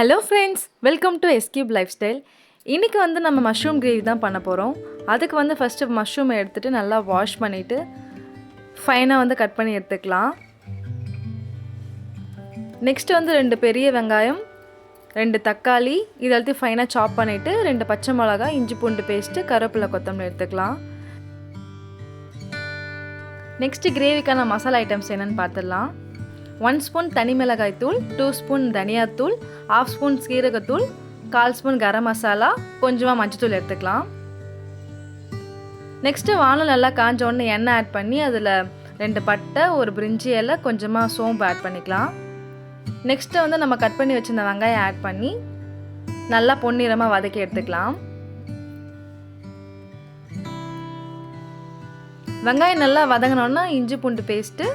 Hello friends, welcome to S cube lifestyle. இன்றைக்கி வந்து நம்ம மஷ்ரூம் கிரேவி தான் பண்ண போகிறோம். அதுக்கு வந்து ஃபஸ்ட்டு மஷ்ரூமை எடுத்துகிட்டு நல்லா வாஷ் பண்ணிவிட்டு ஃபைனாக வந்து கட் பண்ணி எடுத்துக்கலாம். நெக்ஸ்ட்டு வந்து 2 பெரிய வெங்காயம், 2 தக்காளி இதெல்லாத்தையும் ஃபைனாக சாப் பண்ணிவிட்டு 2 பச்சை மிளகா, இஞ்சி பூண்டு பேஸ்ட்டு, கருவேப்பிலை, கொத்தமல்லி எடுத்துக்கலாம். நெக்ஸ்ட்டு கிரேவிக்கான மசாலா ஐட்டம்ஸ் என்னென்னு பார்த்துடலாம். 1 ஸ்பூன் தனி மிளகாய் தூள், 2 ஸ்பூன் தனியாத்தூள், 1/2 ஸ்பூன் சீரகத்தூள், 1/4 ஸ்பூன் கரம் மசாலா, கொஞ்சமாக மஞ்சத்தூள் எடுத்துக்கலாம். நெக்ஸ்ட்டு வானல் நல்லா காஞ்ச உடனே எண்ணெய் ஆட் பண்ணி அதில் 2 பட்டை, ஒரு பிரிஞ்சி இலை, கொஞ்சமாக சோம்பு ஆட் பண்ணிக்கலாம். நெக்ஸ்ட்டு வந்து நம்ம கட் பண்ணி வச்சிருந்த வெங்காயம் ஆட் பண்ணி நல்லா பொன்னிறமாக வதக்கி எடுத்துக்கலாம். வெங்காயம் நல்லா வதங்கினோன்னா இஞ்சி பூண்டு பேஸ்ட்டு,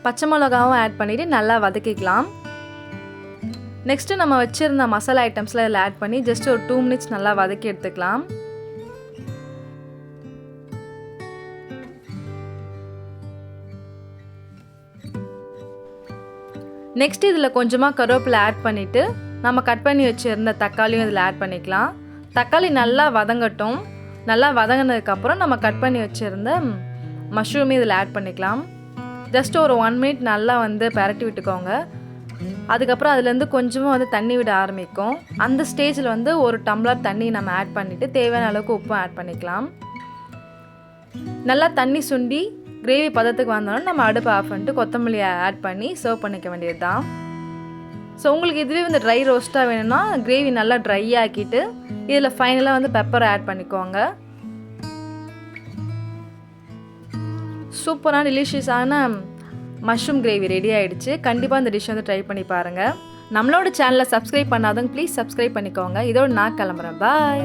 பச்சை மிளகாவும் ஆட் பண்ணிவிட்டு நல்லா வதக்கிக்கலாம். நெக்ஸ்ட்டு நம்ம வச்சுருந்த மசாலா ஐட்டம்ஸ்லாம் இதில் ஆட் பண்ணி ஜஸ்ட் ஒரு 2 மினிட்ஸ் நல்லா வதக்கி எடுத்துக்கலாம். நெக்ஸ்ட் இதில் கொஞ்சமாக கருவேப்பிலை ஆட் பண்ணிவிட்டு நம்ம கட் பண்ணி வச்சுருந்த தக்காளியும் இதில் ஆட் பண்ணிக்கலாம். தக்காளி நல்லா வதங்கட்டும். நல்லா வதங்கினதுக்கப்புறம் நம்ம கட் பண்ணி வச்சுருந்த மஷ்ரூமையும் இதில் ஆட் பண்ணிக்கலாம். ஜஸ்ட் ஒரு 1 மினிட் நல்லா வந்து பரட்டி விட்டுக்கோங்க. அதுக்கப்புறம் அதுலேருந்து கொஞ்சமாக வந்து தண்ணி விட ஆரம்பிக்கும். அந்த ஸ்டேஜில் வந்து 1 டம்ளர் தண்ணி நம்ம ஆட் பண்ணிவிட்டு தேவையான அளவுக்கு உப்பும் ஆட் பண்ணிக்கலாம். நல்லா தண்ணி சுண்டி கிரேவி பதத்துக்கு வந்தோன்னா நம்ம அடுப்பை ஆஃப் பண்ணிட்டு கொத்தமல்லியை ஆட் பண்ணி சர்வ் பண்ணிக்க வேண்டியது தான். ஸோ உங்களுக்கு இதுவே வந்து ட்ரை ரோஸ்ட்டாக வேணும்னா கிரேவி நல்லா ட்ரை ஆக்கிட்டு இதில் ஃபைனலாக வந்து பெப்பரை ஆட் பண்ணிக்கோங்க. சூப்பரான டெலிஷியஸான மஷ்ரூம் கிரேவி ரெடி ஆகிடுச்சு. கண்டிப்பாக இந்த டிஷ் வந்து ட்ரை பண்ணி பாருங்கள். நம்மளோட சேனலை சப்ஸ்கிரைப் பண்ணாதவங்க ப்ளீஸ் சப்ஸ்கிரைப் பண்ணிக்கோங்க. இதோடு நான் கிளம்புறேன். பாய்.